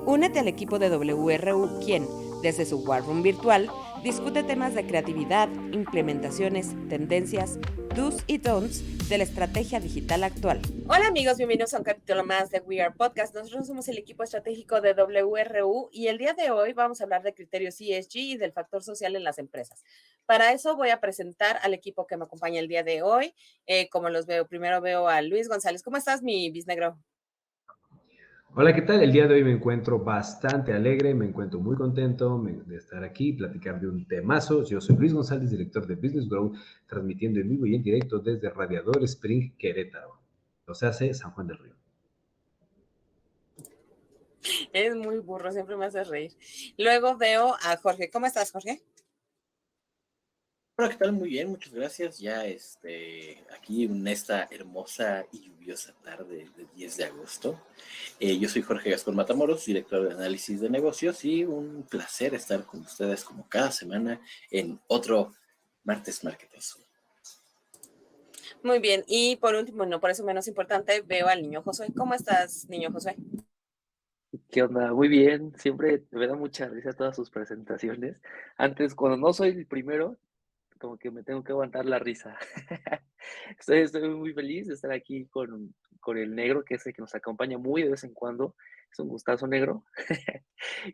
Únete al equipo de WRU, quien, desde su War Room virtual, discute temas de creatividad, implementaciones, tendencias, do's y don'ts de la estrategia digital actual. Hola amigos, bienvenidos a un capítulo más de We Are Podcast. Nosotros somos el equipo estratégico de WRU y el día de hoy vamos a hablar de criterios ESG y del factor social en las empresas. Para eso voy a presentar al equipo que me acompaña el día de hoy. Como los veo, primero veo a Luis González. ¿Cómo estás, mi bisnegro? Hola, ¿qué tal? El día de hoy me encuentro bastante alegre, me encuentro muy contento de estar aquí, platicar de un temazo. Yo soy Luis González, director de Business Grow, transmitiendo en vivo y en directo desde Radiador Spring, Querétaro. O sea, San Juan del Río. Es muy burro, siempre me hace reír. Luego veo a Jorge. ¿Cómo estás, Jorge? Hola, ¿qué tal? Muy bien, muchas gracias. Ya aquí en esta hermosa y lluviosa tarde de 10 de agosto. Yo soy Jorge Gaspar Matamoros, director de análisis de negocios, y un placer estar con ustedes como cada semana en otro martes marketoso. Muy bien, y por último, no por eso menos importante, veo al niño Josué. ¿Cómo estás, niño Josué? ¿Qué onda? Muy bien, siempre me da mucha risa todas sus presentaciones. Antes, cuando no soy el primero, como que me tengo que aguantar la risa. Estoy muy feliz de estar aquí con el negro, que es el que nos acompaña muy de vez en cuando. Es un gustazo, negro.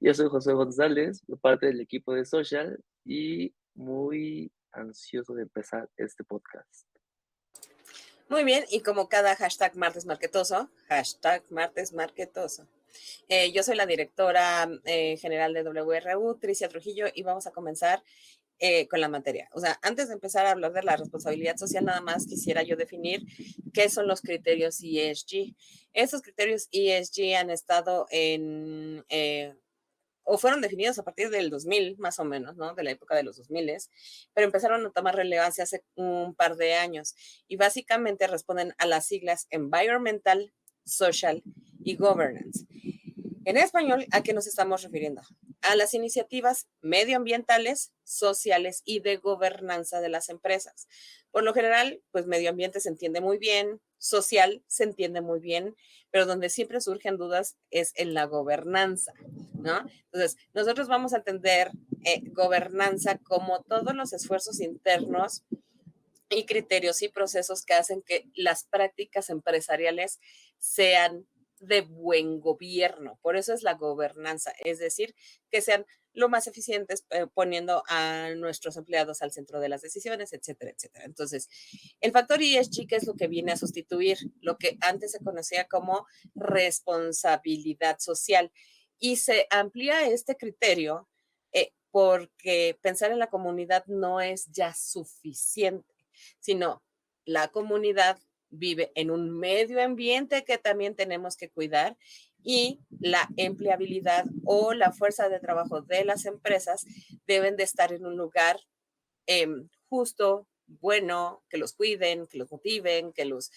Yo soy José González, parte del equipo de Social y muy ansioso de empezar este podcast. Muy bien, y como cada hashtag martes marketoso, yo soy la directora general de WRU, Tricia Trujillo, y vamos a comenzar con la materia. O sea, antes de empezar a hablar de la responsabilidad social, nada más quisiera yo definir qué son los criterios ESG. Esos criterios ESG han estado o fueron definidos a partir del 2000, más o menos, ¿no? De la época de los 2000, pero empezaron a tomar relevancia hace un par de años y básicamente responden a las siglas Environmental, Social y Governance. En español, ¿a qué nos estamos refiriendo? A las iniciativas medioambientales, sociales y de gobernanza de las empresas. Por lo general, pues medio ambiente se entiende muy bien, social se entiende muy bien, pero donde siempre surgen dudas es en la gobernanza, ¿no? Entonces, nosotros vamos a entender gobernanza como todos los esfuerzos internos y criterios y procesos que hacen que las prácticas empresariales sean de buen gobierno. Por eso es la gobernanza, es decir, que sean lo más eficientes poniendo a nuestros empleados al centro de las decisiones, etcétera, etcétera. Entonces, el factor ESG, ¿qué es lo que viene a sustituir? Lo que antes se conocía como responsabilidad social. Y se amplía este criterio porque pensar en la comunidad no es ya suficiente, sino la comunidad vive en un medio ambiente que también tenemos que cuidar y la empleabilidad o la fuerza de trabajo de las empresas deben de estar en un lugar justo, bueno, que los cuiden, que los motiven, que los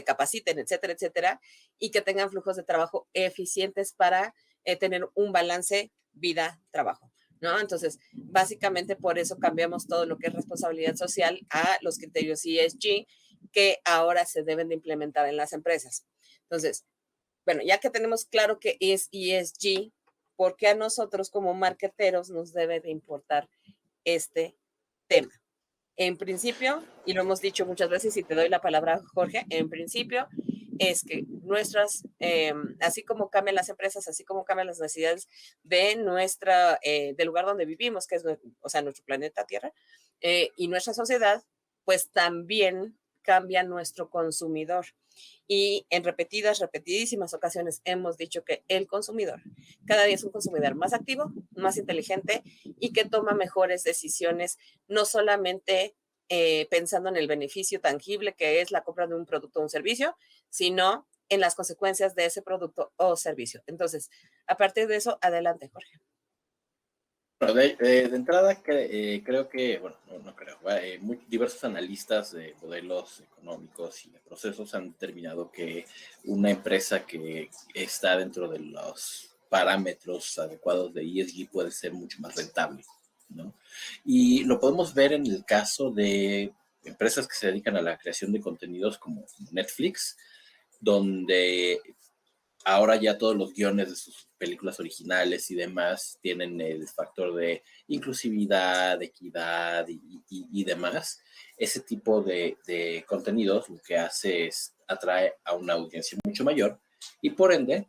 capaciten, etcétera, etcétera, y que tengan flujos de trabajo eficientes para tener un balance vida-trabajo. ¿No? Entonces, básicamente por eso cambiamos todo lo que es responsabilidad social a los criterios ESG que ahora se deben de implementar en las empresas. Entonces, bueno, ya que tenemos claro que es ESG, ¿por qué a nosotros como marketeros nos debe de importar este tema? En principio, y lo hemos dicho muchas veces y te doy la palabra, Jorge, en principio es que así como cambian las empresas, así como cambian las necesidades de del lugar donde vivimos, que es, o sea, nuestro planeta Tierra, y nuestra sociedad, pues también cambia nuestro consumidor. Y en repetidísimas ocasiones hemos dicho que el consumidor cada día es un consumidor más activo, más inteligente y que toma mejores decisiones, no solamente pensando en el beneficio tangible que es la compra de un producto o un servicio, sino en las consecuencias de ese producto o servicio. Entonces, a partir de eso, adelante, Jorge. Bueno, de entrada, creo que, bueno, no creo, diversos analistas de modelos económicos y de procesos han determinado que una empresa que está dentro de los parámetros adecuados de ESG puede ser mucho más rentable, ¿no? Y lo podemos ver en el caso de empresas que se dedican a la creación de contenidos como Netflix, donde ahora ya todos los guiones de sus películas originales y demás tienen el factor de inclusividad, equidad y demás. Ese tipo de contenidos lo que hace es atrae a una audiencia mucho mayor y por ende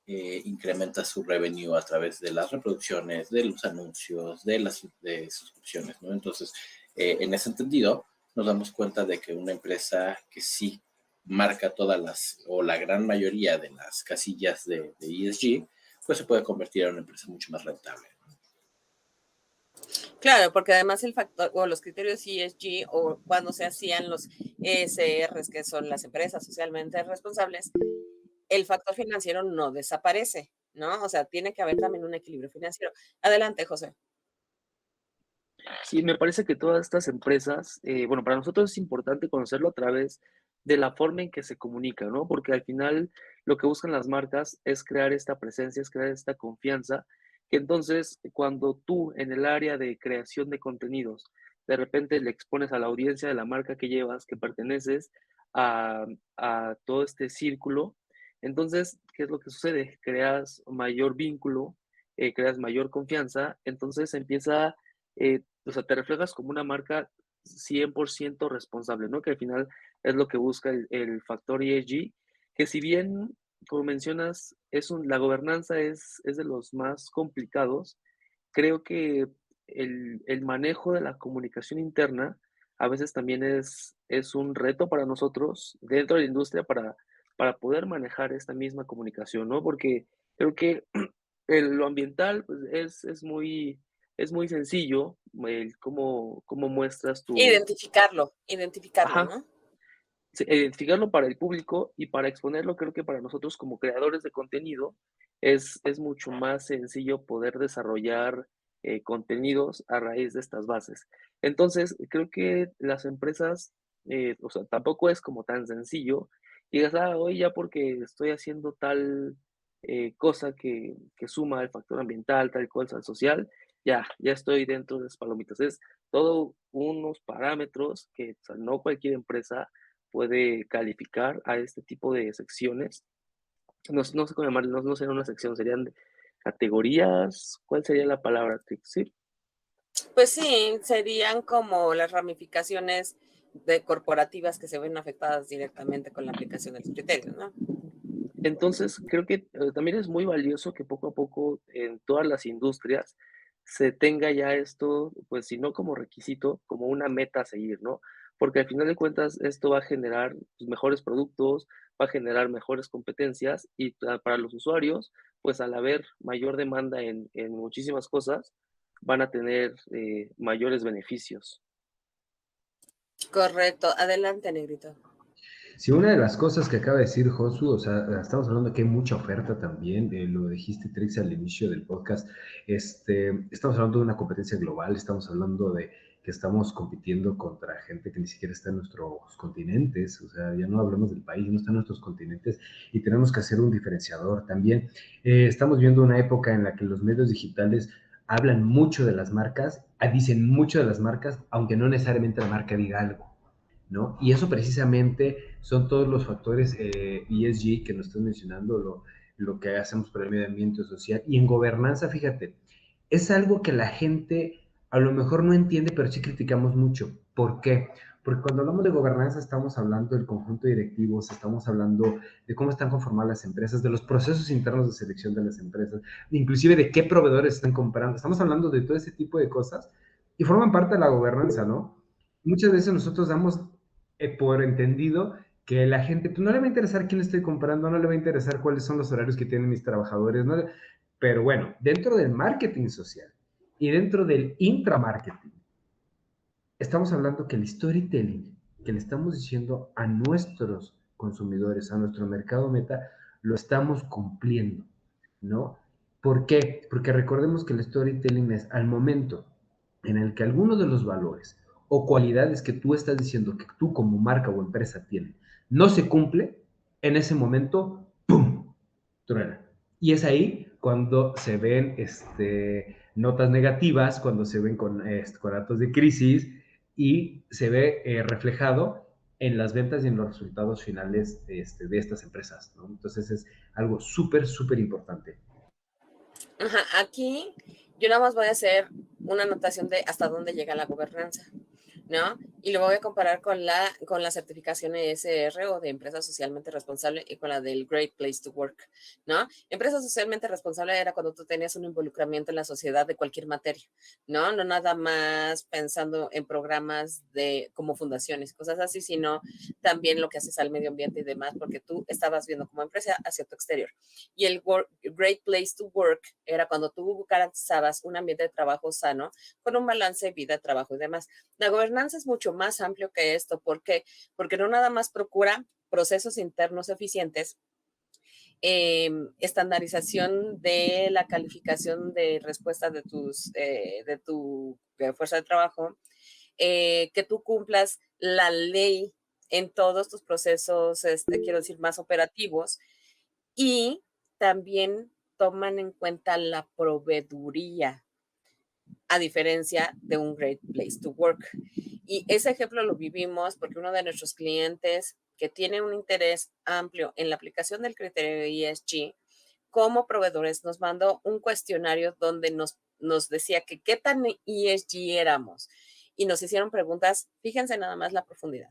incrementa su revenue a través de las reproducciones, de los anuncios, de suscripciones, ¿no? Entonces, en ese sentido, nos damos cuenta de que una empresa que sí marca todas las, o la gran mayoría de las casillas de ESG, pues se puede convertir en una empresa mucho más rentable. Claro, porque además el factor o los criterios ESG o cuando se hacían los ESRs, que son las empresas socialmente responsables, el factor financiero no desaparece, ¿no? O sea, tiene que haber también un equilibrio financiero. Adelante, José. Sí, me parece que todas estas empresas, bueno, para nosotros es importante conocerlo a través de la forma en que se comunica, ¿no? Porque al final lo que buscan las marcas es crear esta presencia, es crear esta confianza, que entonces cuando tú en el área de creación de contenidos, de repente le expones a la audiencia de la marca que llevas, que perteneces a todo este círculo, entonces, ¿qué es lo que sucede? Creas mayor vínculo, creas mayor confianza, entonces empieza o sea, te reflejas como una marca 100% responsable, ¿no? Que al final es lo que busca el factor ESG, que si bien, como mencionas, la gobernanza es de los más complicados, creo que el manejo de la comunicación interna a veces también es un reto para nosotros dentro de la industria para poder manejar esta misma comunicación, ¿no? Porque creo que lo ambiental pues, es muy sencillo el cómo muestras Identificarlo, ajá, ¿no? sí, identificarlo para el público y para exponerlo, creo que para nosotros como creadores de contenido es mucho más sencillo poder desarrollar contenidos a raíz de estas bases. Entonces, creo que las empresas, o sea, tampoco es como tan sencillo. Digas, hoy ya porque estoy haciendo tal cosa que suma el factor ambiental, tal cosa social, ya estoy dentro de las palomitas. Es todo unos parámetros que o sea, no cualquier empresa puede calificar a este tipo de secciones. No sé cómo llamarlo, no sería una sección, serían categorías. ¿Cuál sería la palabra? Sí. Pues sí, serían como las ramificaciones de corporativas que se ven afectadas directamente con la aplicación de los criterios, ¿no? Entonces, creo que también es muy valioso que poco a poco en todas las industrias se tenga ya esto, pues si no como requisito, como una meta a seguir, ¿no? Porque al final de cuentas esto va a generar pues, mejores productos, va a generar mejores competencias y para los usuarios, pues al haber mayor demanda en muchísimas cosas, van a tener mayores beneficios. Correcto. Adelante, Negrito. Sí, una de las cosas que acaba de decir Josu, o sea, estamos hablando que hay mucha oferta también, lo dijiste Trix al inicio del podcast, estamos hablando de una competencia global, estamos hablando de que estamos compitiendo contra gente que ni siquiera está en nuestros continentes, o sea, ya no hablamos del país, no está en nuestros continentes y tenemos que hacer un diferenciador también. Estamos viendo una época en la que los medios digitales hablan mucho de las marcas, dicen mucho de las marcas, aunque no necesariamente la marca diga algo, ¿no? Y eso precisamente son todos los factores ESG que nos estás mencionando, lo que hacemos por el medio ambiente social. Y en gobernanza, fíjate, es algo que la gente a lo mejor no entiende, pero sí criticamos mucho. ¿Por qué? Porque cuando hablamos de gobernanza estamos hablando del conjunto de directivos, estamos hablando de cómo están conformadas las empresas, de los procesos internos de selección de las empresas, inclusive de qué proveedores están comprando. Estamos hablando de todo ese tipo de cosas y forman parte de la gobernanza, ¿no? Muchas veces nosotros damos por entendido que la gente pues, no le va a interesar quién estoy comprando, no le va a interesar cuáles son los horarios que tienen mis trabajadores, ¿no? Pero bueno, dentro del marketing social y dentro del intramarketing, estamos hablando que el storytelling que le estamos diciendo a nuestros consumidores, a nuestro mercado meta, lo estamos cumpliendo, ¿no? ¿Por qué? Porque recordemos que el storytelling es al momento en el que alguno de los valores o cualidades que tú estás diciendo que tú como marca o empresa tienes no se cumple, en ese momento, ¡pum!, truena. Y es ahí cuando se ven notas negativas, cuando se ven con datos de crisis y se ve reflejado en las ventas y en los resultados finales de estas empresas, ¿no? Entonces es algo súper, súper importante. Ajá, aquí yo nada más voy a hacer una anotación de hasta dónde llega la gobernanza, ¿no? Y lo voy a comparar con la certificación ESR o de empresa socialmente responsable y con la del Great Place to Work, ¿no? Empresa socialmente responsable era cuando tú tenías un involucramiento en la sociedad de cualquier materia, ¿no? No nada más pensando en programas como fundaciones, cosas así, sino también lo que haces al medio ambiente y demás, porque tú estabas viendo como empresa hacia tu exterior. Y el Great Place to Work era cuando tú garantizabas un ambiente de trabajo sano con un balance de vida, trabajo y demás. La gobernanza es mucho más amplio que esto. ¿Por qué? Porque no nada más procura procesos internos eficientes, estandarización de la calificación de respuesta de tu fuerza de trabajo, que tú cumplas la ley en todos tus procesos, quiero decir, más operativos, y también toman en cuenta la proveeduría, a diferencia de un Great Place to Work. Y ese ejemplo lo vivimos porque uno de nuestros clientes que tiene un interés amplio en la aplicación del criterio de ESG, como proveedores nos mandó un cuestionario donde nos decía que qué tan ESG éramos y nos hicieron preguntas, fíjense nada más la profundidad,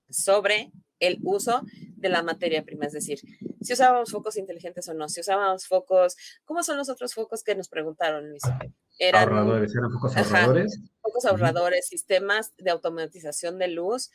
sobre el uso de la materia prima, es decir, si usábamos focos inteligentes o no, si usábamos focos, ¿cómo son los otros focos que nos preguntaron, Luis? Ahorradores, eran focos ahorradores. Focos ahorradores, sistemas de automatización de luz,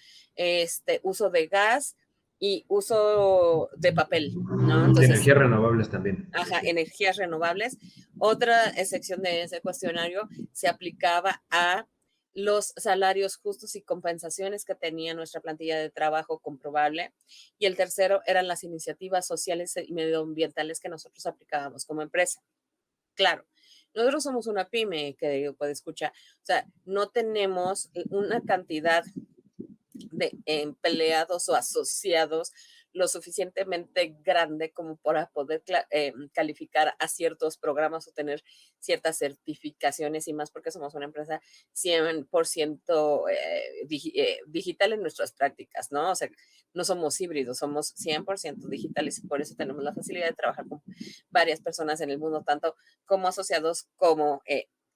uso de gas y uso de papel, ¿no? Entonces, energías renovables también. Ajá, energías renovables. Otra sección de ese cuestionario se aplicaba a los salarios justos y compensaciones que tenía nuestra plantilla de trabajo comprobable. Y el tercero eran las iniciativas sociales y medioambientales que nosotros aplicábamos como empresa. Claro, nosotros somos una pyme que puede escuchar, o sea, no tenemos una cantidad de empleados o asociados lo suficientemente grande como para poder calificar a ciertos programas o tener ciertas certificaciones y más porque somos una empresa 100% digital en nuestras prácticas, ¿no? O sea, no somos híbridos, somos 100% digitales y por eso tenemos la facilidad de trabajar con varias personas en el mundo, tanto como asociados como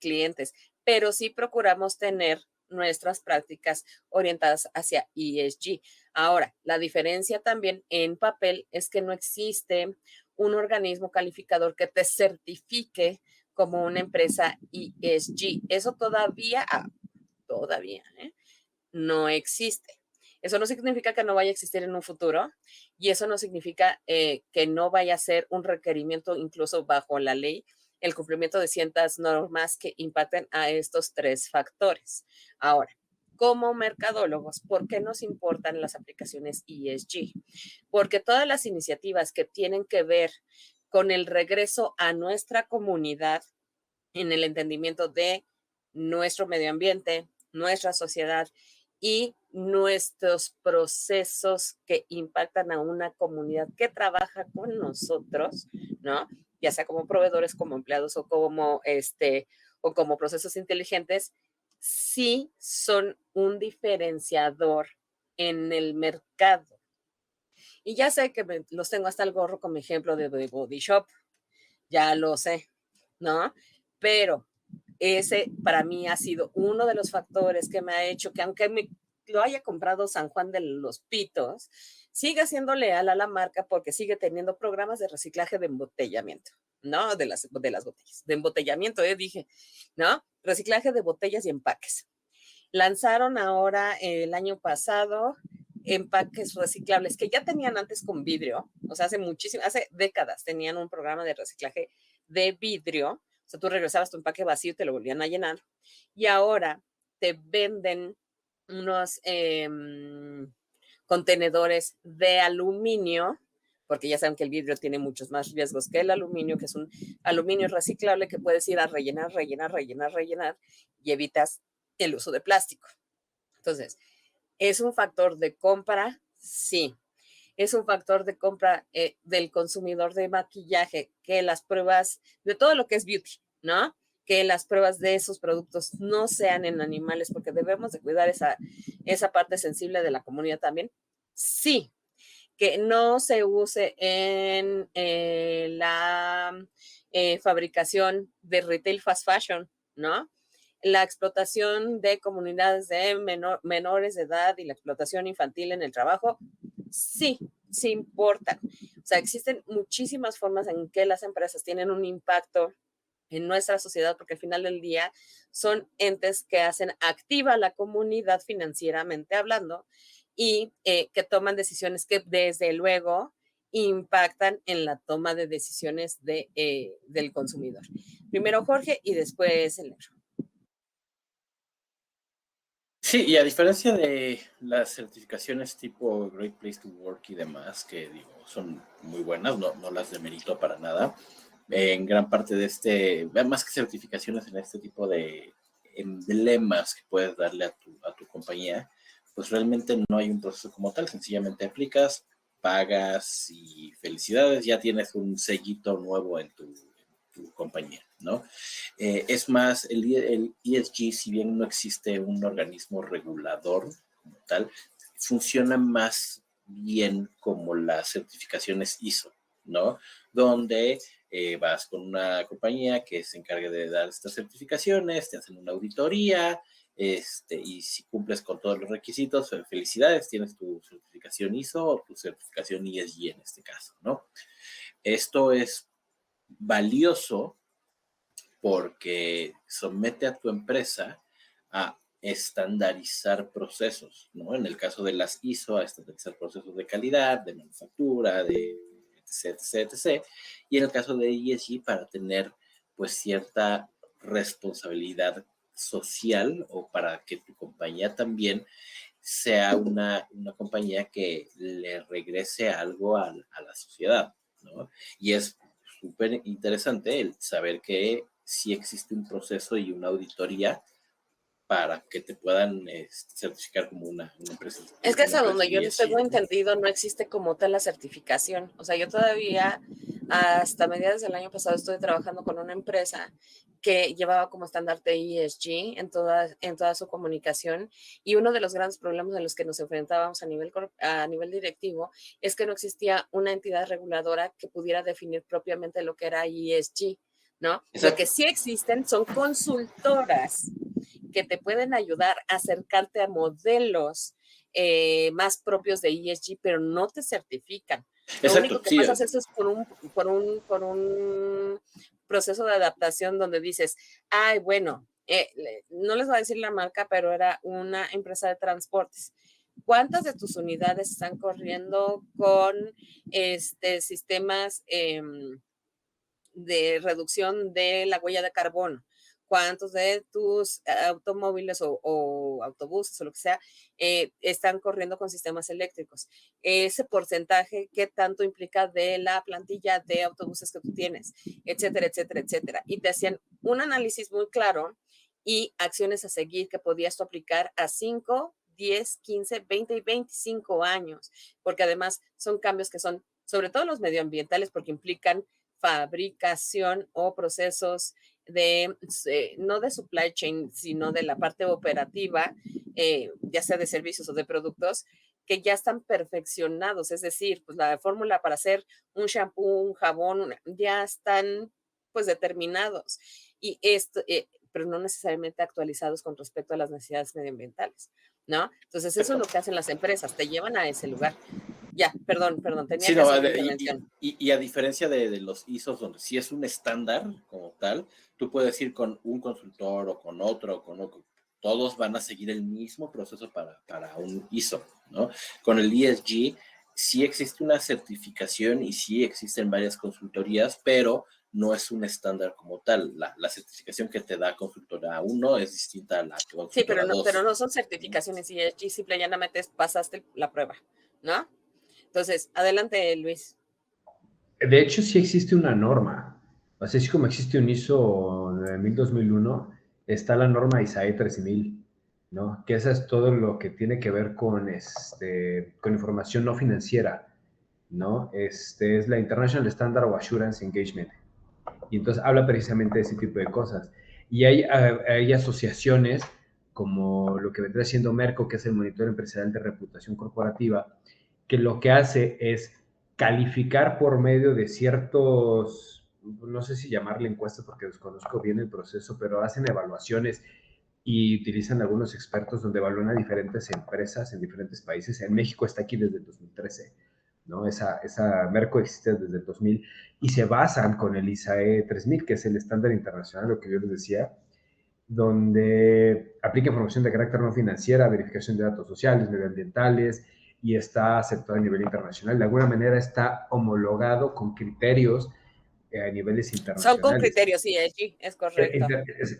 clientes, pero sí procuramos tener nuestras prácticas orientadas hacia ESG. Ahora, la diferencia también en papel es que no existe un organismo calificador que te certifique como una empresa ESG. Eso todavía no existe. Eso no significa que no vaya a existir en un futuro y eso no significa que no vaya a ser un requerimiento incluso bajo la ley el cumplimiento de ciertas normas que impacten a estos tres factores. Ahora, como mercadólogos, ¿por qué nos importan las aplicaciones ESG? Porque todas las iniciativas que tienen que ver con el regreso a nuestra comunidad en el entendimiento de nuestro medio ambiente, nuestra sociedad y nuestros procesos que impactan a una comunidad que trabaja con nosotros, ¿no? Ya sea como proveedores, como empleados o como procesos inteligentes, sí son un diferenciador en el mercado. Y ya sé que los tengo hasta el gorro como ejemplo de The Body Shop, ya lo sé, ¿no? Pero ese para mí ha sido uno de los factores que me ha hecho que aunque lo haya comprado San Juan de los Pitos, siga siendo leal a la marca porque sigue teniendo programas de reciclaje de embotellamiento, ¿no? De las botellas, de embotellamiento, dije, ¿no? Reciclaje de botellas y empaques. Lanzaron ahora el año pasado empaques reciclables que ya tenían antes con vidrio, o sea, hace décadas tenían un programa de reciclaje de vidrio, o sea, tú regresabas tu empaque vacío y te lo volvían a llenar, y ahora te venden unos contenedores de aluminio, porque ya saben que el vidrio tiene muchos más riesgos que el aluminio, que es un aluminio reciclable que puedes ir a rellenar y evitas el uso de plástico. Entonces, ¿es un factor de compra? Sí. Es un factor de compra del consumidor de maquillaje, que las pruebas de todo lo que es beauty, ¿no? que las pruebas de esos productos no sean en animales, porque debemos de cuidar esa parte sensible de la comunidad también. Sí, que no se use en la fabricación de retail fast fashion, ¿no? La explotación de comunidades de menores de edad y la explotación infantil en el trabajo, sí importan. O sea, existen muchísimas formas en que las empresas tienen un impacto en nuestra sociedad, porque al final del día son entes que hacen activa la comunidad financieramente hablando y que toman decisiones que desde luego impactan en la toma de decisiones del consumidor. Primero Jorge y después el negro. Sí, y a diferencia de las certificaciones tipo Great Place to Work y demás, que digo, son muy buenas, no las demerito para nada, en gran parte de más que certificaciones en este tipo de emblemas que puedes darle a tu compañía, pues realmente no hay un proceso como tal, sencillamente aplicas, pagas y felicidades, ya tienes un sellito nuevo en tu compañía, ¿no? Es más, el ESG, si bien no existe un organismo regulador como tal, funciona más bien como las certificaciones ISO, ¿no? Donde vas con una compañía que se encargue de dar estas certificaciones, te hacen una auditoría, y si cumples con todos los requisitos, felicidades, tienes tu certificación ISO o tu certificación ESG en este caso, ¿no? Esto es valioso porque somete a tu empresa a estandarizar procesos, ¿no? En el caso de las ISO, a estandarizar procesos de calidad, de manufactura, de etc, etc, etc. Y en el caso de ESG, para tener pues cierta responsabilidad social o para que tu compañía también sea una compañía que le regrese algo a la sociedad, ¿no? Y es súper interesante el saber que sí existe un proceso y una auditoría para que te puedan certificar como una empresa. Es que hasta donde yo ESG, tengo ¿no? entendido no existe como tal la certificación. O sea, yo todavía hasta mediados del año pasado estuve trabajando con una empresa que llevaba como estandarte ESG en toda su comunicación, y uno de los grandes problemas en los que nos enfrentábamos a nivel directivo es que no existía una entidad reguladora que pudiera definir propiamente lo que era ESG, ¿no? Exacto. Lo que sí existen son consultoras que te pueden ayudar a acercarte a modelos más propios de ESG, pero no te certifican. Lo único que pasas es por un proceso de adaptación donde dices, ay, bueno, no les voy a decir la marca, pero era una empresa de transportes. ¿Cuántas de tus unidades están corriendo con sistemas de reducción de la huella de carbono? ¿Cuántos de tus automóviles o autobuses o lo que sea están corriendo con sistemas eléctricos? Ese porcentaje, ¿qué tanto implica de la plantilla de autobuses que tú tienes? Etcétera, etcétera, etcétera. Y te hacían un análisis muy claro y acciones a seguir que podías tú aplicar a 5, 10, 15, 20 y 25 años, porque además son cambios que son, sobre todo los medioambientales, porque implican fabricación o procesos no de supply chain, sino de la parte operativa, ya sea de servicios o de productos, que ya están perfeccionados. Es decir, pues la fórmula para hacer un shampoo, un jabón, ya están pues determinados. Y esto, pero no necesariamente actualizados con respecto a las necesidades medioambientales, ¿no? Entonces eso es lo que hacen las empresas, te llevan a ese lugar. Ya, perdón, tenía sí, que hacer intervención. Y a diferencia de los ISOs, donde sí es un estándar como tal, tú puedes ir con un consultor o con otro, todos van a seguir el mismo proceso para un ISO, ¿no? Con el ESG sí existe una certificación y sí existen varias consultorías, pero no es un estándar como tal. La certificación que te da consultora 1 es distinta a la consultora sí, pero 2. Pero no son certificaciones ESG, simple y llanamente pasaste la prueba, ¿no? Entonces, adelante, Luis. De hecho, sí existe una norma. O sea, así como existe un ISO 9000-2001, está la norma ISAE 13000, ¿no? Que esa es todo lo que tiene que ver con información no financiera, ¿no? Es la International Standard of Assurance Engagement. Y entonces habla precisamente de ese tipo de cosas. Y hay asociaciones como lo que vendrá siendo Merco, que es el Monitor Empresarial de Reputación Corporativa, que lo que hace es calificar por medio de ciertos, no sé si llamarle encuestas porque desconozco bien el proceso, pero hacen evaluaciones y utilizan algunos expertos donde evalúan a diferentes empresas en diferentes países. En México está aquí desde el 2013, ¿no? Esa Merco existe desde el 2000 y se basan con el ISAE 3000, que es el estándar internacional, lo que yo les decía, donde aplica información de carácter no financiera, verificación de datos sociales, medioambientales, y está aceptado a nivel internacional. De alguna manera está homologado con criterios a niveles Son con internacionales. criterios, sí, allí es correcto.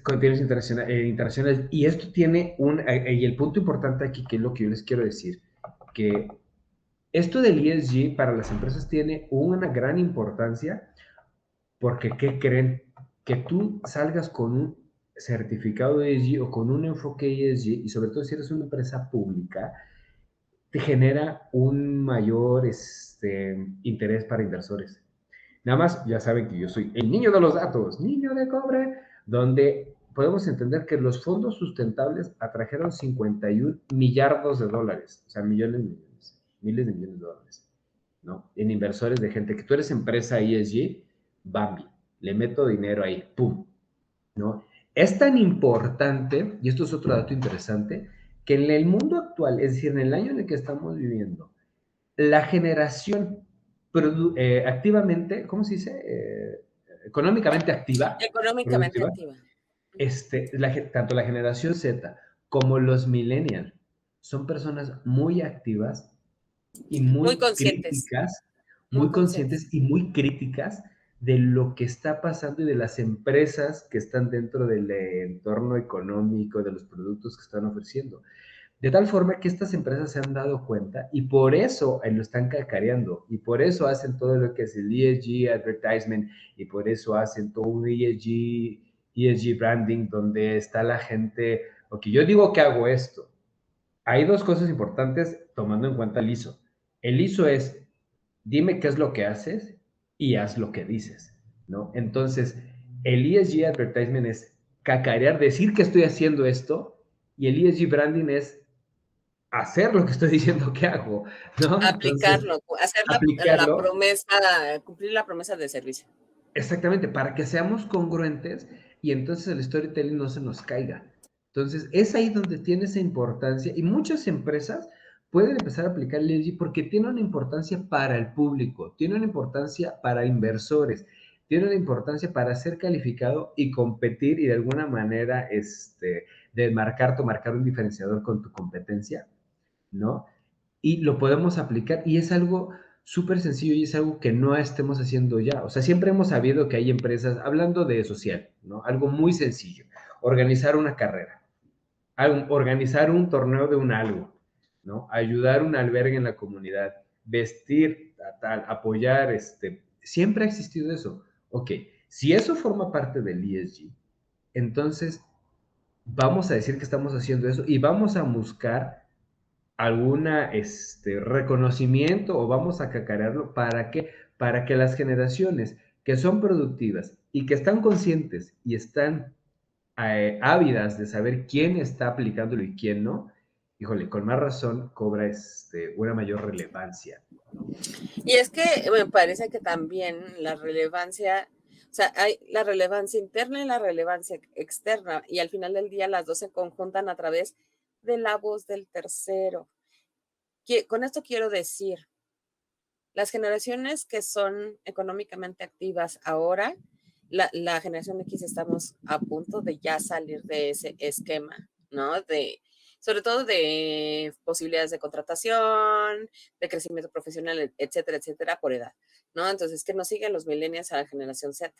Con criterios internacionales. Y esto tiene y el punto importante aquí, que es lo que yo les quiero decir, que esto del ESG para las empresas tiene una gran importancia porque, ¿qué creen? Que tú salgas con un certificado de ESG o con un enfoque ESG, y sobre todo si eres una empresa pública, te genera un mayor interés para inversores. Nada más, ya saben que yo soy el niño de los datos, niño de cobre, donde podemos entender que los fondos sustentables atrajeron 51 millardos de dólares, o sea, millones, miles de millones de dólares, ¿no? En inversores de gente que tú eres empresa ESG, Bambi, le meto dinero ahí, pum, ¿no? Es tan importante, y esto es otro dato interesante, que en el mundo actual, es decir, en el año en el que estamos viviendo, la generación activamente, ¿cómo se dice? Económicamente activa, Económicamente productiva, activa. tanto la generación Z como los millennials son personas muy activas y Muy muy conscientes, críticas, muy muy conscientes. conscientes y muy críticas de lo que está pasando y de las empresas que están dentro del entorno económico, de los productos que están ofreciendo. De tal forma que estas empresas se han dado cuenta y por eso lo están cacareando y por eso hacen todo lo que es el ESG advertisement y por eso hacen todo un ESG branding donde está la gente, ok, yo digo que hago esto. Hay dos cosas importantes tomando en cuenta el ISO. El ISO es, dime qué es lo que haces y haz lo que dices, ¿no? Entonces, el ESG advertisement es cacarear, decir que estoy haciendo esto y el ESG branding es hacer lo que estoy diciendo que hago, ¿no? Entonces, Aplicarlo, hacer la aplicarlo promesa, cumplir la promesa de servicio. exactamente para que seamos congruentes y entonces el storytelling no se nos caiga. Entonces, es ahí donde tiene esa importancia y muchas empresas pueden empezar a aplicar el ESG porque tiene una importancia para el público, tiene una importancia para inversores, tiene una importancia para ser calificado y competir y de alguna manera marcar un diferenciador con tu competencia, ¿no? Y lo podemos aplicar y es algo súper sencillo y es algo que no estemos haciendo ya. O sea, siempre hemos sabido que hay empresas, hablando de social, ¿no? Algo muy sencillo, organizar una carrera, organizar un torneo de un algo, ¿no? Ayudar un albergue en la comunidad, vestir, tal, apoyar, siempre ha existido eso. Ok, si eso forma parte del ESG, entonces vamos a decir que estamos haciendo eso y vamos a buscar alguna reconocimiento o vamos a cacarearlo para que las generaciones que son productivas y que están conscientes y están ávidas de saber quién está aplicándolo y quién no, híjole, con más razón cobra una mayor relevancia. Y es que me parece que también la relevancia, o sea, hay la relevancia interna y la relevancia externa, y al final del día las dos se conjuntan a través de la voz del tercero. Con esto quiero decir, las generaciones que son económicamente activas ahora, la generación X, estamos a punto de ya salir de ese esquema, ¿no? Sobre todo de posibilidades de contratación, de crecimiento profesional, etcétera, etcétera, por edad, ¿no? Entonces, que nos siguen los millennials a la generación Z,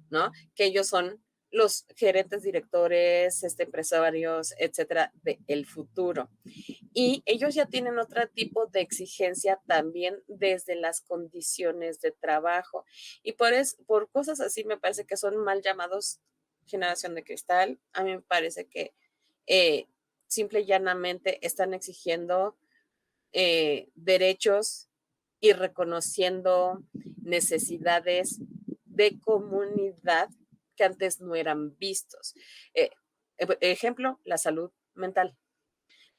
¿no? Que ellos son los gerentes, directores, empresarios, etcétera, del futuro. Y ellos ya tienen otro tipo de exigencia también desde las condiciones de trabajo. Y por cosas así me parece que son mal llamados generación de cristal. A mí me parece que simple y llanamente están exigiendo derechos y reconociendo necesidades de comunidad que antes no eran vistos. Ejemplo, la salud mental.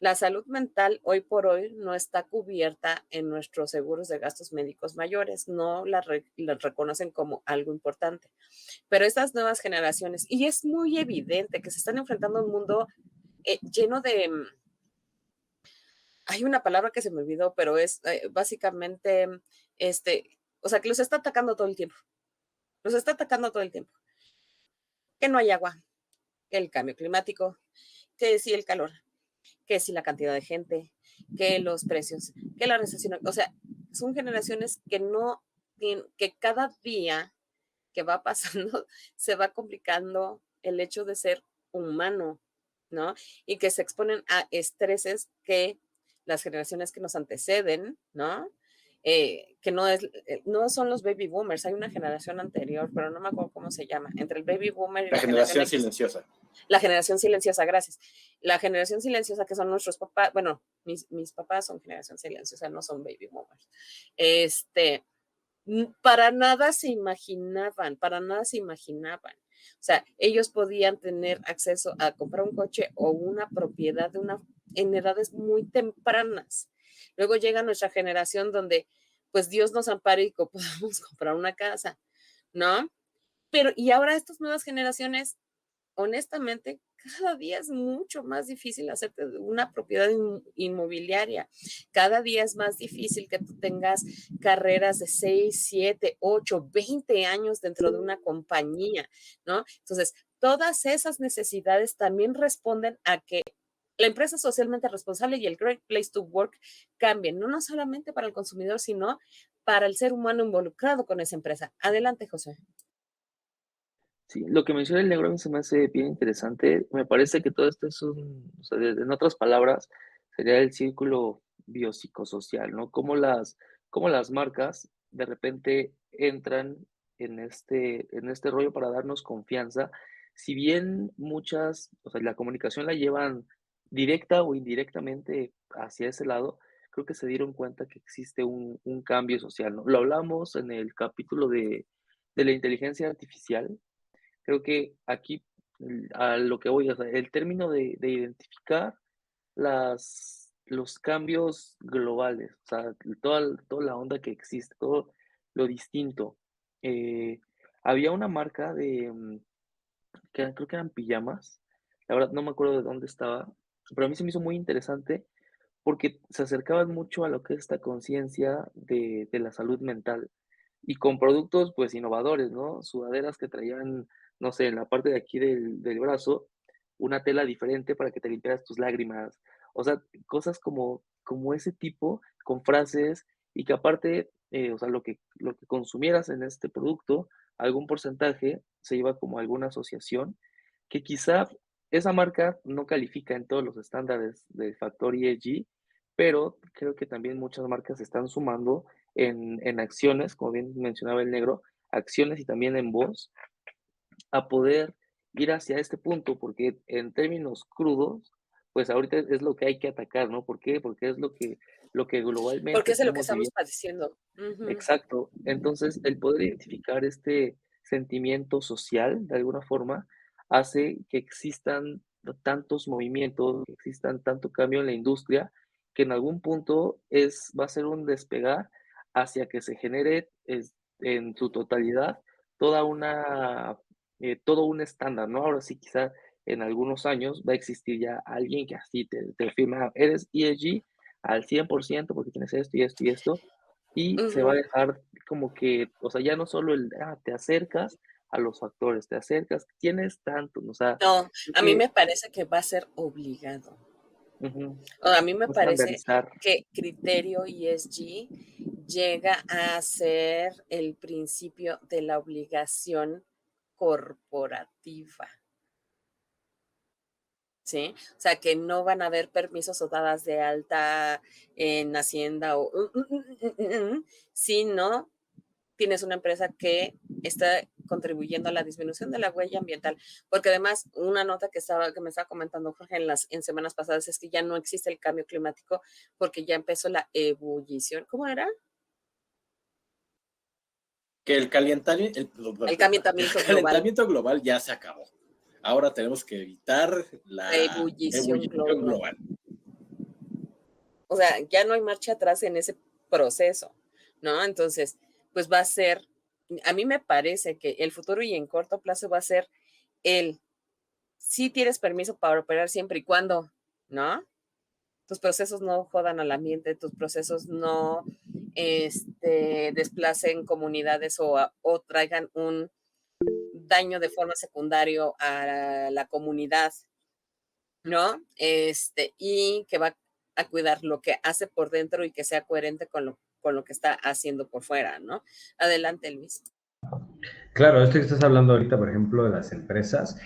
La salud mental hoy por hoy no está cubierta en nuestros seguros de gastos médicos mayores, no la reconocen como algo importante. Pero estas nuevas generaciones, y es muy evidente que se están enfrentando a un mundo lleno de, hay una palabra que se me olvidó, pero es básicamente, o sea, que los está atacando todo el tiempo. Los está atacando todo el tiempo. Que no hay agua, que el cambio climático, que sí el calor, que si la cantidad de gente, que los precios, que la recesión, o sea, son generaciones que no tienen, que cada día que va pasando se va complicando el hecho de ser humano, ¿no? Y que se exponen a estreses que las generaciones que nos anteceden, ¿no? Que no son los baby boomers, hay una generación anterior, pero no me acuerdo cómo se llama, entre el baby boomer y La la generación X. silenciosa. La generación silenciosa, gracias. La generación silenciosa que son nuestros papás, bueno, mis papás son generación silenciosa, no son baby boomers. Para nada se imaginaban, para nada se imaginaban. O sea, ellos podían tener acceso a comprar un coche o una propiedad en edades muy tempranas. Luego llega nuestra generación donde, pues Dios nos ampare y podamos comprar una casa, ¿no? Pero, y ahora estas nuevas generaciones, honestamente, cada día es mucho más difícil hacerte una propiedad inmobiliaria. Cada día es más difícil que tú tengas carreras de 6, 7, 8, 20 años dentro de una compañía, ¿no? Entonces, todas esas necesidades también responden a que la empresa socialmente responsable y el Great Place to Work cambien, no solamente para el consumidor, sino para el ser humano involucrado con esa empresa. Adelante, José. Sí, lo que menciona el negro a mí se me hace bien interesante. Me parece que todo esto es o sea, en otras palabras, sería el círculo biopsicosocial, ¿no? Cómo las marcas de repente entran en este rollo para darnos confianza. Si bien muchas, o sea, la comunicación la llevan directa o indirectamente hacia ese lado, creo que se dieron cuenta que existe un cambio social, ¿no? Lo hablamos en el capítulo de la inteligencia artificial. Creo que aquí a lo que voy, o sea, el término de identificar los cambios globales, o sea, toda la onda que existe, todo lo distinto. Eh, había una marca creo que eran pijamas, la verdad no me acuerdo de dónde estaba, pero a mí se me hizo muy interesante porque se acercaban mucho a lo que es esta conciencia de la salud mental y con productos pues innovadores, ¿no? Sudaderas que traían, no sé, en la parte de aquí del brazo, una tela diferente para que te limpiaras tus lágrimas. O sea, cosas como ese tipo, con frases y que aparte, o sea, lo que consumieras en este producto, algún porcentaje se iba como a alguna asociación que quizá esa marca no califica en todos los estándares del factor ESG, pero creo que también muchas marcas se están sumando en acciones, como bien mencionaba el negro, acciones y también en voz, a poder ir hacia este punto, porque en términos crudos, pues ahorita es lo que hay que atacar, ¿no? ¿Por qué? Porque es lo que Porque globalmente es de lo que estamos estamos viviendo. padeciendo. Ujú. Exacto. Entonces, el poder identificar este sentimiento social, de alguna forma, hace que existan tantos movimientos, que existan tanto cambio en la industria, que en algún punto va a ser un despegar hacia que se genere en su totalidad toda todo un estándar, ¿no? Ahora sí, quizá en algunos años va a existir ya alguien que así te firma, eres ESG al 100% porque tienes esto y esto y esto, y se va a Ujú. dejar como que, o sea, ya no solo te acercas a los factores, te acercas, tienes tanto, o sea, No, creo a mí que me parece que va a ser obligado. ujú, A mí me parece estandarizar. que criterio ESG llega a ser el principio de la obligación corporativa. ¿Sí? O sea, que no van a haber permisos o dadas de alta en Hacienda si no tienes una empresa que está contribuyendo a la disminución de la huella ambiental, porque además una nota que me estaba comentando Jorge en semanas pasadas es que ya no existe el cambio climático porque ya empezó la ebullición. ¿Cómo era? que el calentamiento global ya se acabó. Ahora tenemos que evitar la ebullición global. global. O sea, ya no hay marcha atrás en ese proceso, ¿no? Entonces, pues va a ser, a mí me parece que el futuro y en corto plazo va a ser sí tienes permiso para operar siempre y cuando, ¿no? Tus procesos no jodan al ambiente, tus procesos no desplacen comunidades o traigan un daño de forma secundario a la comunidad, ¿no? Y que va a cuidar lo que hace por dentro y que sea coherente con lo que está haciendo por fuera, ¿no? Adelante, Luis. Claro, esto que estás hablando ahorita, por ejemplo, de las empresas,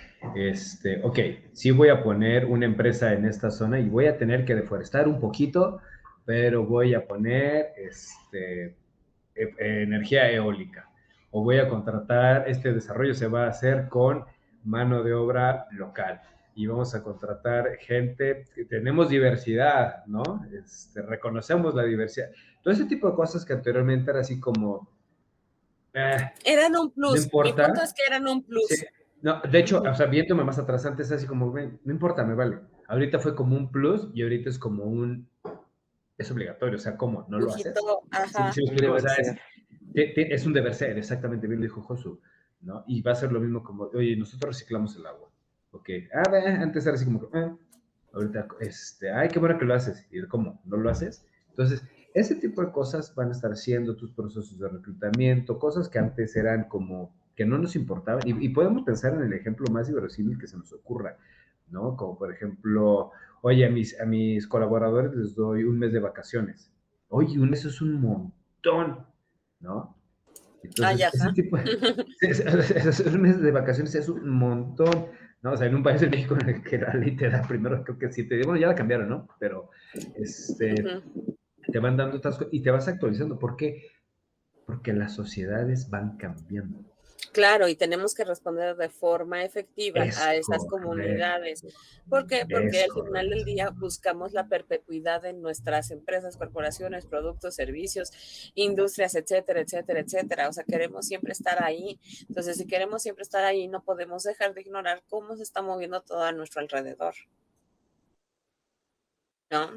ok, sí voy a poner una empresa en esta zona y voy a tener que deforestar un poquito, pero voy a poner energía eólica o voy a contratar, este desarrollo se va a hacer con mano de obra local y vamos a contratar gente, tenemos diversidad, ¿no? Reconocemos la diversidad. Todo ese tipo de cosas que anteriormente era así como... eran un plus. No importa. Mi punto es que eran un plus. Sí. No, de hecho, o sea, viéndome más atrás, antes así como, no importa, me vale. Ahorita fue como un plus y ahorita es como es obligatorio, o sea, ¿cómo? ¿No lo haces? Ajá. Sí, o sea, es un deber ser, exactamente, bien lo dijo Josu, ¿no? Y va a ser lo mismo como, oye, nosotros reciclamos el agua, ok, antes era así como, ahorita, ay, qué bueno que lo haces, y ¿cómo? ¿No lo haces? Entonces, ese tipo de cosas van a estar haciendo tus procesos de reclutamiento, cosas que antes eran como que no nos importaban, y podemos pensar en el ejemplo más inverosímil que se nos ocurra, ¿no? Como por ejemplo, oye, a mis colaboradores les doy un mes de vacaciones. Oye, un mes es un montón, ¿no? Entonces, ese tipo un mes de vacaciones es un montón, ¿no? O sea, en un país de México en el que la ley te da primero, creo que 7 días, bueno, ya la cambiaron, ¿no? Pero, te van dando otras cosas y te vas actualizando. ¿Por qué? Porque las sociedades van cambiando. Claro, y tenemos que responder de forma efectiva a esas comunidades. ¿Por qué? Porque al final del día buscamos la perpetuidad en nuestras empresas, corporaciones, productos, servicios, industrias, etcétera, etcétera, etcétera. O sea, queremos siempre estar ahí. Entonces, si queremos siempre estar ahí, no podemos dejar de ignorar cómo se está moviendo todo a nuestro alrededor, ¿no?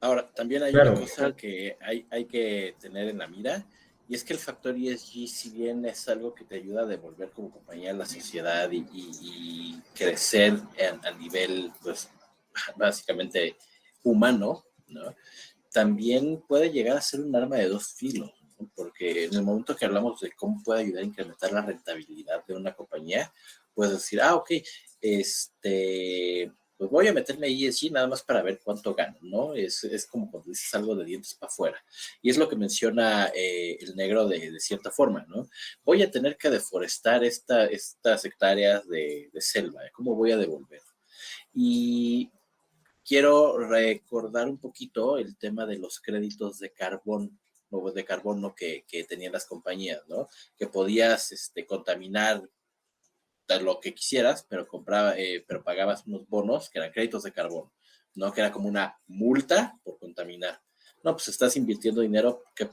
Ahora, también hay una cosa que hay que tener en la mira, y es que el factor ESG, si bien es algo que te ayuda a devolver como compañía a la sociedad y crecer a nivel, pues, básicamente humano, ¿no? También puede llegar a ser un arma de dos filos, ¿no? Porque en el momento que hablamos de cómo puede ayudar a incrementar la rentabilidad de una compañía, puedes decir, ok, pues voy a meterme ahí ESG nada más para ver cuánto gano, ¿no? Es como cuando dices algo de dientes para afuera. Y es lo que menciona el negro de cierta forma, ¿no? Voy a tener que deforestar estas hectáreas de selva, ¿cómo voy a devolver? Y quiero recordar un poquito el tema de los créditos de carbono que tenían las compañías, ¿no? Que podías contaminar lo que quisieras, pero pero pagabas unos bonos que eran créditos de carbono, ¿no? Que era como una multa por contaminar. No, pues estás invirtiendo dinero, qué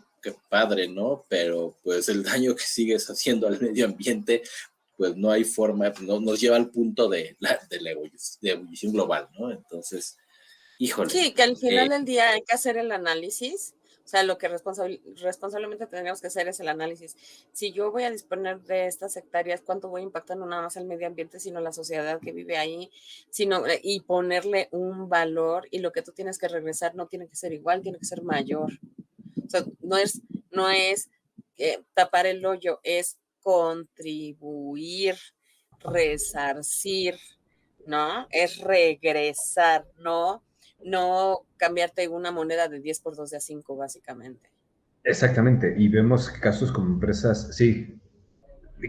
padre, ¿no? Pero pues el daño que sigues haciendo al medio ambiente, pues no hay forma, pues, no nos lleva al punto de ebullición global, ¿no? Entonces, híjole. Sí, que al final del día hay que hacer el análisis. O sea, lo que responsablemente tendríamos que hacer es el análisis. Si yo voy a disponer de estas hectáreas, ¿cuánto voy a impactar no nada más al medio ambiente, sino la sociedad que vive ahí? Y ponerle un valor, y lo que tú tienes que regresar no tiene que ser igual, tiene que ser mayor. O sea, no es tapar el hoyo, es contribuir, resarcir, ¿no? Es regresar, no cambiarte una moneda de 10 por 2 de a 5, básicamente. Exactamente, y vemos casos como empresas, sí,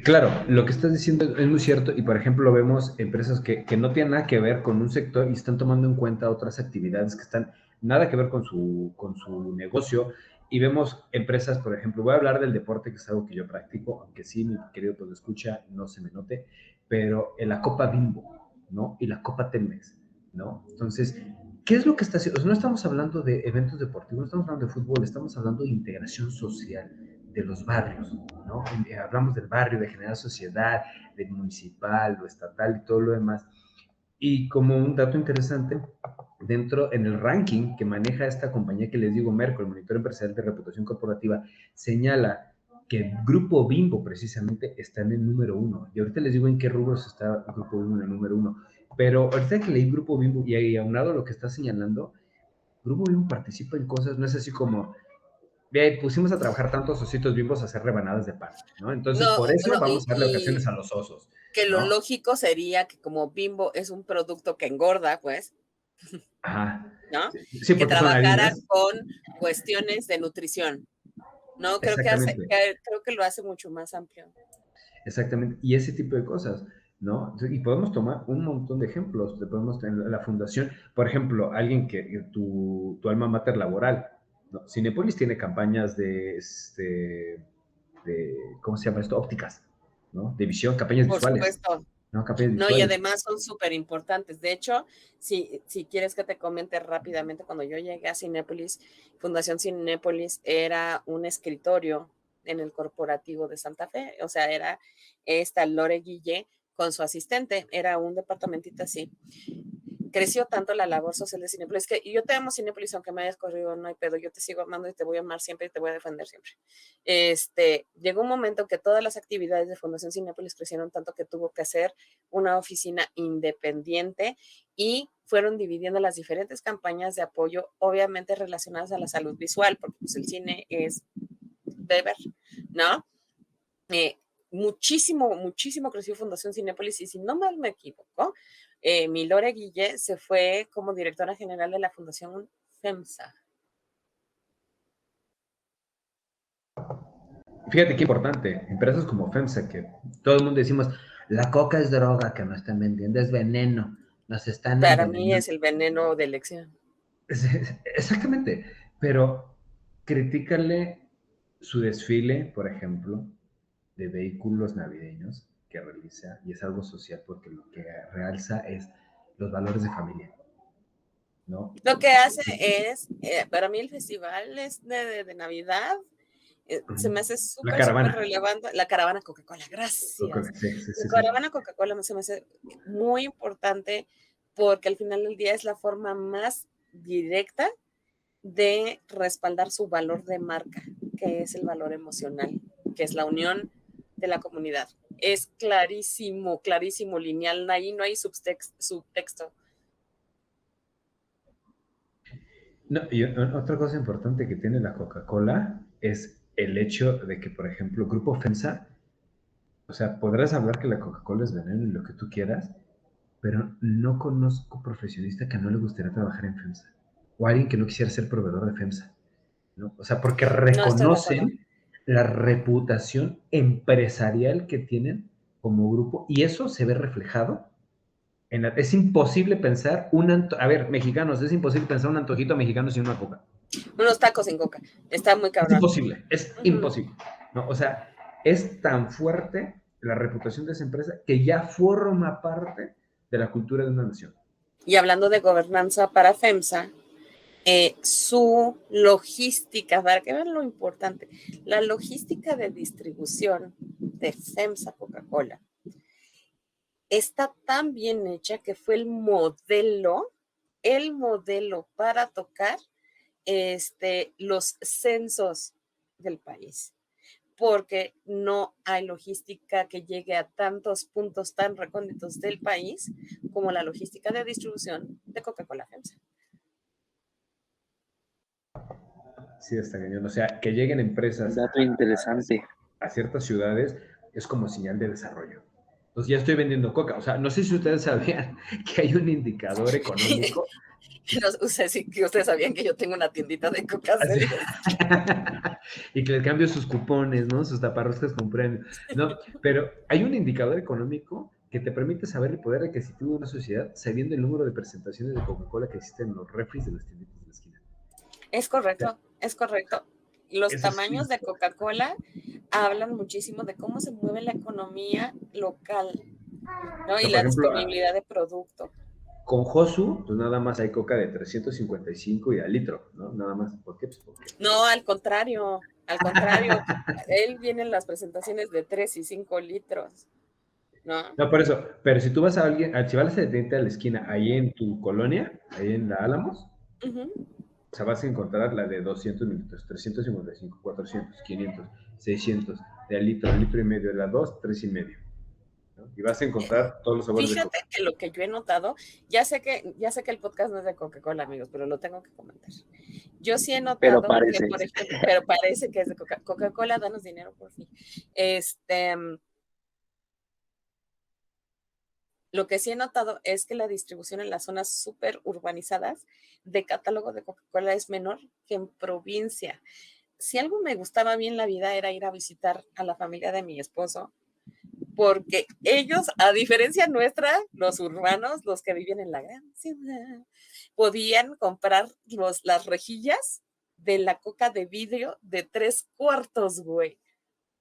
claro, lo que estás diciendo es muy cierto, y por ejemplo vemos empresas que no tienen nada que ver con un sector y están tomando en cuenta otras actividades que están nada que ver con su negocio, y vemos empresas, por ejemplo, voy a hablar del deporte, que es algo que yo practico, aunque sí, mi querido pues escucha, no se me note, pero en la Copa Bimbo, ¿no? Y la Copa Telmex, ¿no? Entonces, ¿qué es lo que está haciendo? O sea, no estamos hablando de eventos deportivos, no estamos hablando de fútbol, estamos hablando de integración social, de los barrios, ¿no? Hablamos del barrio, de generar sociedad, del municipal, lo estatal y todo lo demás. Y como un dato interesante, en el ranking que maneja esta compañía que les digo, Merco, el Monitor Empresarial de Reputación Corporativa, señala que el Grupo Bimbo precisamente está en el número 1. Y ahorita les digo en qué rubros está el Grupo Bimbo en el número 1. Pero ahorita que leí Grupo Bimbo y aunado a lo que está señalando, Grupo Bimbo participa en cosas, no es así como, bien, pusimos a trabajar tantos ositos Bimbos a hacer rebanadas de pan, ¿no? Entonces, No, por eso bueno, vamos a darle ocasiones a los osos, que lo ¿no? lógico sería que como Bimbo es un producto que engorda, pues, Ajá. ¿no? Sí, Que porque son trabajaran harinas. con cuestiones de nutrición, ¿no? Exactamente. Creo que lo hace mucho más amplio. Exactamente, y ese tipo de cosas, ¿no? Y podemos tomar un montón de ejemplos, podemos tener la fundación, por ejemplo, alguien que tu alma mater laboral, ¿no? Cinépolis tiene campañas ¿cómo se llama esto? Ópticas, ¿no? De visión, campañas Por visuales, supuesto. ¿no? Campañas No, y visuales. además son súper importantes. De hecho, si quieres que te comente rápidamente, cuando yo llegué a Cinépolis, Fundación Cinépolis era un escritorio en el corporativo de Santa Fe. O sea, era esta Lore Guille con su asistente. Era un departamentito así. Creció tanto la labor social de Cinépolis que yo te amo Cinépolis, aunque me hayas corrido, no hay pedo, yo te sigo amando y te voy a amar siempre y te voy a defender siempre. Llegó un momento que todas las actividades de Fundación Cinépolis crecieron tanto que tuvo que hacer una oficina independiente y fueron dividiendo las diferentes campañas de apoyo, obviamente relacionadas a la salud visual, porque pues el cine es de ver, ¿no? Muchísimo creció Fundación Cinépolis y si no mal me equivoco, mi Lore Guille se fue como directora general de la Fundación FEMSA. Fíjate qué importante, empresas como FEMSA, que todo el mundo decimos, la coca es droga que nos están vendiendo, es veneno, nos están Para mí envenenando. es el veneno de elección. Exactamente, pero critícale su desfile, por ejemplo, de vehículos navideños que realiza, y es algo social porque lo que realza es los valores de familia, ¿no? Lo que hace es, para mí el festival es de Navidad, se me hace La súper caravana. relevante. La caravana Coca-Cola, gracias. Sí. La caravana Coca-Cola se me hace muy importante porque al final del día es la forma más directa de respaldar su valor de marca, que es el valor emocional, que es la unión de la comunidad. Es clarísimo, lineal, ahí no hay subtexto. No, y otra cosa importante que tiene la Coca-Cola es el hecho de que, por ejemplo, Grupo FEMSA, o sea, podrás hablar que la Coca-Cola es veneno y lo que tú quieras, pero no conozco profesionista que no le gustaría trabajar en FEMSA o alguien que no quisiera ser proveedor de FEMSA, ¿no? O sea, porque No estoy de acuerdo. reconocen la reputación empresarial que tienen como grupo y eso se ve reflejado es imposible pensar a ver, mexicanos, es imposible pensar un antojito mexicano sin una coca. Unos tacos sin coca. Está muy cabrón. Es imposible, ¿no? O sea, es tan fuerte la reputación de esa empresa que ya forma parte de la cultura de una nación. Y hablando de gobernanza para FEMSA, su logística, para que vean lo importante, la logística de distribución de FEMSA Coca-Cola está tan bien hecha que fue el modelo para tocar los censos del país, porque no hay logística que llegue a tantos puntos tan recónditos del país como la logística de distribución de Coca-Cola FEMSA. Sí, está cañón. O sea, que lleguen empresas Dato interesante. a ciertas ciudades es como señal de desarrollo. Entonces ya estoy vendiendo coca. O sea, no sé si ustedes sabían que hay un indicador económico. No sé si ustedes sabían que yo tengo una tiendita de coca. Y que les cambio sus cupones, ¿no? Sus taparroscas con premio. No, pero hay un indicador económico que te permite saber el poder adquisitivo de una sociedad sabiendo el número de presentaciones de Coca-Cola que existen en los refris de las tienditas de la esquina. Es correcto, es correcto. Los tamaños de Coca-Cola hablan muchísimo de cómo se mueve la economía local, ¿no? Y la disponibilidad de producto. Con Josu, pues nada más hay coca de 355 y al litro, ¿no? Nada más. ¿Por qué? Pues porque... No, al contrario. Él viene en las presentaciones de 3 y 5 litros, ¿no? No, por eso. Pero si tú vas a alguien, si vas a la esquina, ahí en tu colonia, ahí en la Álamos, Ujú. o sea, vas a encontrar la de 200 mililitros, 355, 400, 500, 600, de al litro y medio, de la 2, 3 y medio, ¿no? Y vas a encontrar todos los sabores de Fíjate coca. que lo que yo he notado, ya sé que el podcast no es de Coca-Cola, amigos, pero lo tengo que comentar. Yo sí he Pero notado que, parece. por ejemplo, pero parece que es de Coca-Cola, danos dinero por fin. Lo que sí he notado es que la distribución en las zonas súper urbanizadas de catálogo de Coca-Cola es menor que en provincia. Si algo me gustaba bien la vida era ir a visitar a la familia de mi esposo, porque ellos, a diferencia nuestra, los urbanos, los que viven en la gran ciudad, podían comprar las rejillas de la coca de vidrio de 3 cuartos, güey.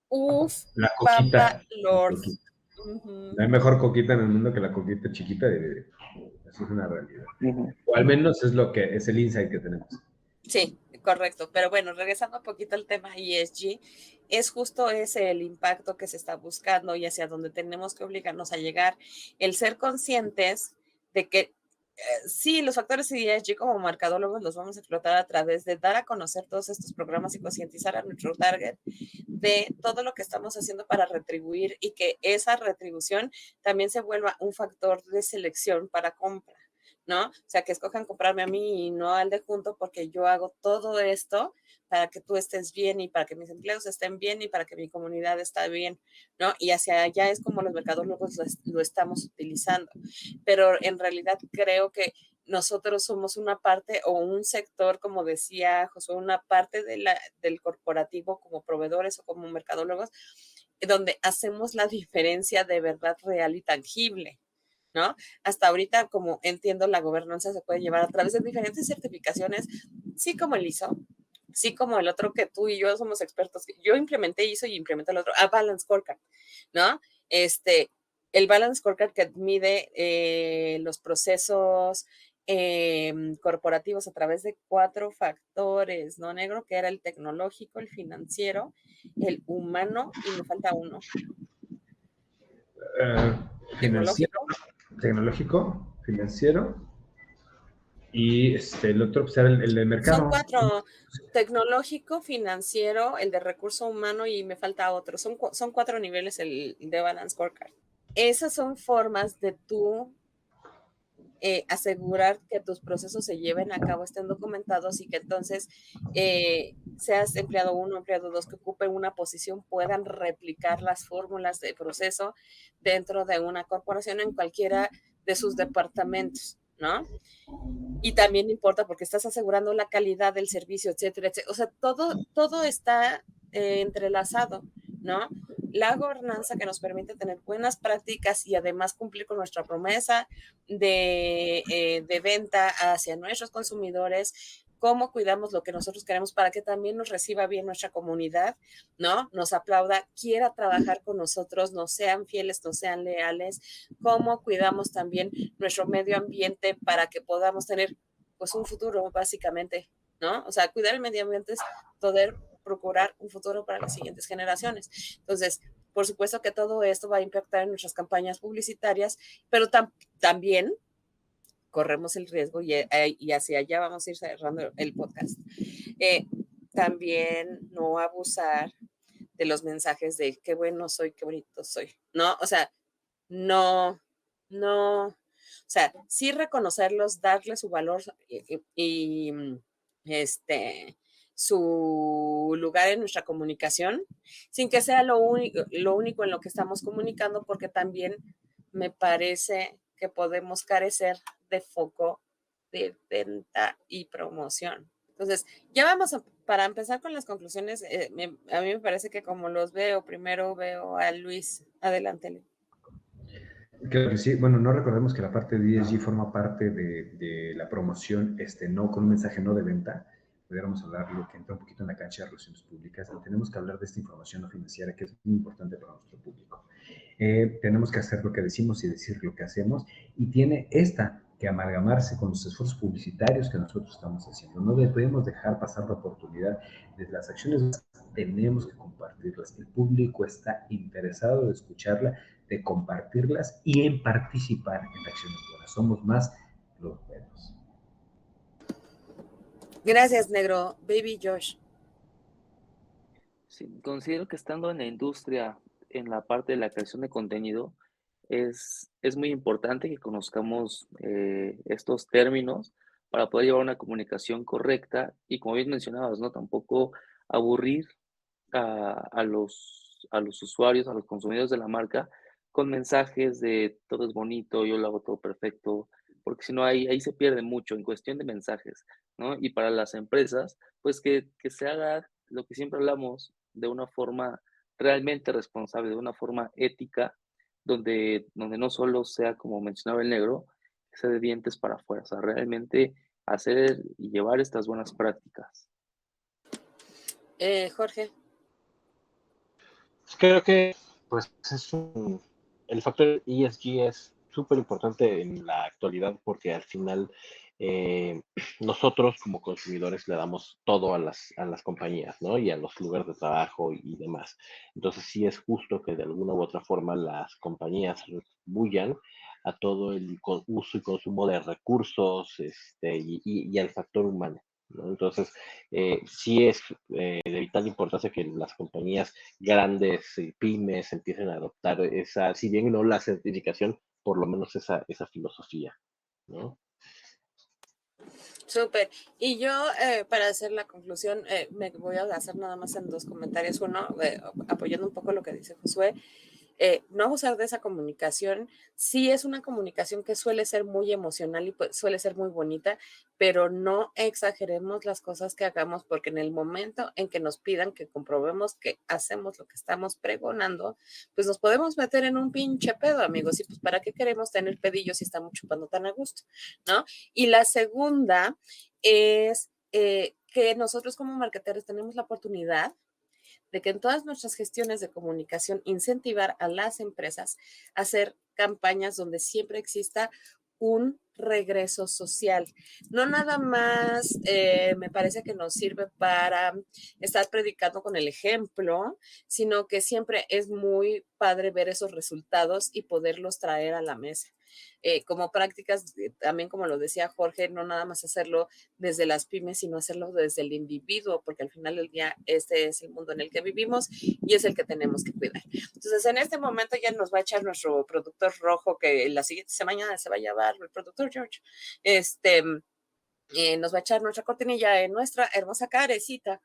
Uf, La papa coquita. La Lord. coquita. Uh-huh. No hay mejor coquita en el mundo que la coquita chiquita de... Eso es una realidad. Ujú. O al menos es lo que es el insight que tenemos. Sí, correcto. Pero bueno, regresando un poquito al tema ESG, es justo ese el impacto que se está buscando y hacia donde tenemos que obligarnos a llegar, el ser conscientes de que sí, los factores ESG como mercadólogos los vamos a explotar a través de dar a conocer todos estos programas y concientizar a nuestro target de todo lo que estamos haciendo para retribuir y que esa retribución también se vuelva un factor de selección para compra, ¿no? O sea, que escojan comprarme a mí y no al de junto porque yo hago todo esto para que tú estés bien y para que mis empleados estén bien y para que mi comunidad esté bien, ¿no? Y hacia allá es como los mercadólogos lo estamos utilizando. Pero en realidad creo que nosotros somos una parte o un sector, como decía Josué, una parte del corporativo como proveedores o como mercadólogos, donde hacemos la diferencia de verdad real y tangible, ¿no? Hasta ahorita, como entiendo, la gobernanza se puede llevar a través de diferentes certificaciones, sí como el ISO, sí como el otro que tú y yo somos expertos. Yo implementé ISO y implementé el otro, Balance Scorecard, ¿no? El Balance Scorecard que mide los procesos corporativos a través de 4 factores, ¿no, negro? Que era el tecnológico, el financiero, el humano y me falta uno. Financiero, tecnológico, financiero y el otro pues, era el de mercado. Son 4, tecnológico, financiero, el de recurso humano y me falta otro. Son 4 niveles el de Balance Scorecard. Esas son formas de tú asegurar que tus procesos se lleven a cabo, estén documentados y que entonces seas empleado 1, empleado 2, que ocupen una posición, puedan replicar las fórmulas de proceso dentro de una corporación en cualquiera de sus departamentos, ¿no? Y también importa porque estás asegurando la calidad del servicio, etcétera, etcétera. O sea, todo está entrelazado, ¿no? La gobernanza que nos permite tener buenas prácticas y además cumplir con nuestra promesa de venta hacia nuestros consumidores, cómo cuidamos lo que nosotros queremos para que también nos reciba bien nuestra comunidad, ¿no? Nos aplauda, quiera trabajar con nosotros, nos sean fieles, nos sean leales, cómo cuidamos también nuestro medio ambiente para que podamos tener pues un futuro básicamente, ¿no? O sea, cuidar el medio ambiente es poder procurar un futuro para las siguientes generaciones. Entonces, por supuesto que todo esto va a impactar en nuestras campañas publicitarias, pero también corremos el riesgo y hacia allá vamos a ir cerrando el podcast. También no abusar de los mensajes de qué bueno soy, qué bonito soy, ¿no? O sea, no, o sea, sí reconocerlos, darle su valor y su lugar en nuestra comunicación, sin que sea lo único en lo que estamos comunicando, porque también me parece que podemos carecer de foco de venta y promoción. Entonces, ya para empezar con las conclusiones, a mí me parece que como los veo, primero veo a Luis. Adelante, Luis. Claro que sí. Bueno, no recordemos que la parte de ESG forma parte de la promoción, no con un mensaje no de venta. Pudiéramos hablar lo que entra un poquito en la cancha de relaciones públicas. Tenemos que hablar de esta información no financiera que es muy importante para nuestro público. Tenemos que hacer lo que decimos y decir lo que hacemos. Y tiene esta que amalgamarse con los esfuerzos publicitarios que nosotros estamos haciendo. No debemos dejar pasar la oportunidad de las acciones, tenemos que compartirlas. El público está interesado de escucharla, de compartirlas y en participar en acciones buenas. Somos más los buenos. Gracias, negro. Baby Josh. Sí, considero que estando en la industria, en la parte de la creación de contenido, es muy importante que conozcamos estos términos para poder llevar una comunicación correcta y, como bien mencionabas, ¿no? Tampoco aburrir a los usuarios, a los consumidores de la marca con mensajes de todo es bonito, yo lo hago todo perfecto, porque si no ahí se pierde mucho en cuestión de mensajes, ¿no? Y para las empresas, pues que se haga lo que siempre hablamos de una forma realmente responsable, de una forma ética, donde no solo sea, como mencionaba el negro, que sea de dientes para afuera, o sea, realmente hacer y llevar estas buenas prácticas. Jorge. Creo que pues el factor ESG es súper importante en la actualidad porque al final nosotros como consumidores le damos todo a las compañías, ¿no? Y a los lugares de trabajo y demás. Entonces sí es justo que de alguna u otra forma las compañías retribuyan a todo el uso y consumo de recursos y al factor humano, ¿no? Entonces, sí es de vital importancia que las compañías grandes, pymes, empiecen a adoptar esa, si bien no la certificación, por lo menos esa filosofía, ¿no? Súper. Y yo, para hacer la conclusión, me voy a hacer nada más en 2 comentarios. Uno, apoyando un poco lo que dice Josué, no abusar de esa comunicación. Sí es una comunicación que suele ser muy emocional y pues, suele ser muy bonita, pero no exageremos las cosas que hagamos porque en el momento en que nos pidan que comprobemos que hacemos lo que estamos pregonando, pues nos podemos meter en un pinche pedo, amigos. Y pues ¿para qué queremos tener pedillos si estamos chupando tan a gusto, ¿no? Y la segunda es que nosotros como marketeros tenemos la oportunidad de que en todas nuestras gestiones de comunicación incentivar a las empresas a hacer campañas donde siempre exista un regreso social. No nada más me parece que nos sirve para estar predicando con el ejemplo, sino que siempre es muy padre ver esos resultados y poderlos traer a la mesa. Como prácticas, también como lo decía Jorge, no nada más hacerlo desde las pymes, sino hacerlo desde el individuo, porque al final del día este es el mundo en el que vivimos y es el que tenemos que cuidar. Entonces, en este momento ya nos va a echar nuestro productor rojo, que la siguiente semana se va a llamar el productor George, nos va a echar nuestra cortinilla en nuestra hermosa carecita,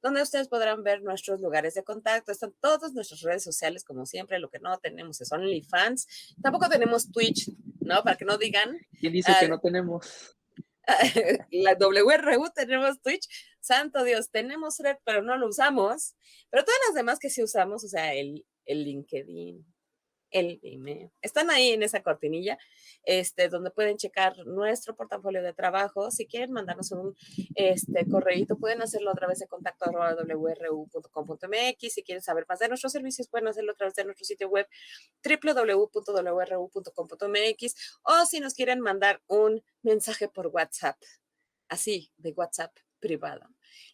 donde ustedes podrán ver nuestros lugares de contacto. Están todas nuestras redes sociales, como siempre. Lo que no tenemos es OnlyFans. Tampoco tenemos Twitch, ¿no? Para que no digan. ¿Quién dice que no tenemos? La WRU tenemos Twitch. Santo Dios, tenemos Red, pero no lo usamos. Pero todas las demás que sí usamos, o sea, el LinkedIn, el Vimeo, están ahí en esa cortinilla, donde pueden checar nuestro portafolio de trabajo. Si quieren mandarnos un correíto, pueden hacerlo a través de contacto@wru.com.mx. Si quieren saber más de nuestros servicios, pueden hacerlo a través de nuestro sitio web www.wru.com.mx, o si nos quieren mandar un mensaje por WhatsApp, así, de WhatsApp privado,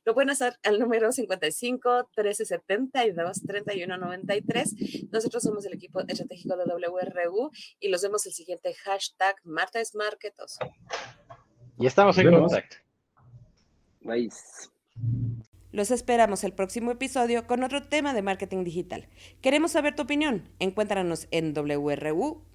lo pueden hacer al número 55 1372 3193. Nosotros somos el equipo estratégico de WRU y los vemos el siguiente hashtag Marta es Marketoso. Y estamos en contacto. Nice. Los esperamos el próximo episodio con otro tema de marketing digital. Queremos saber tu opinión. Encuéntranos en wru.com.mx.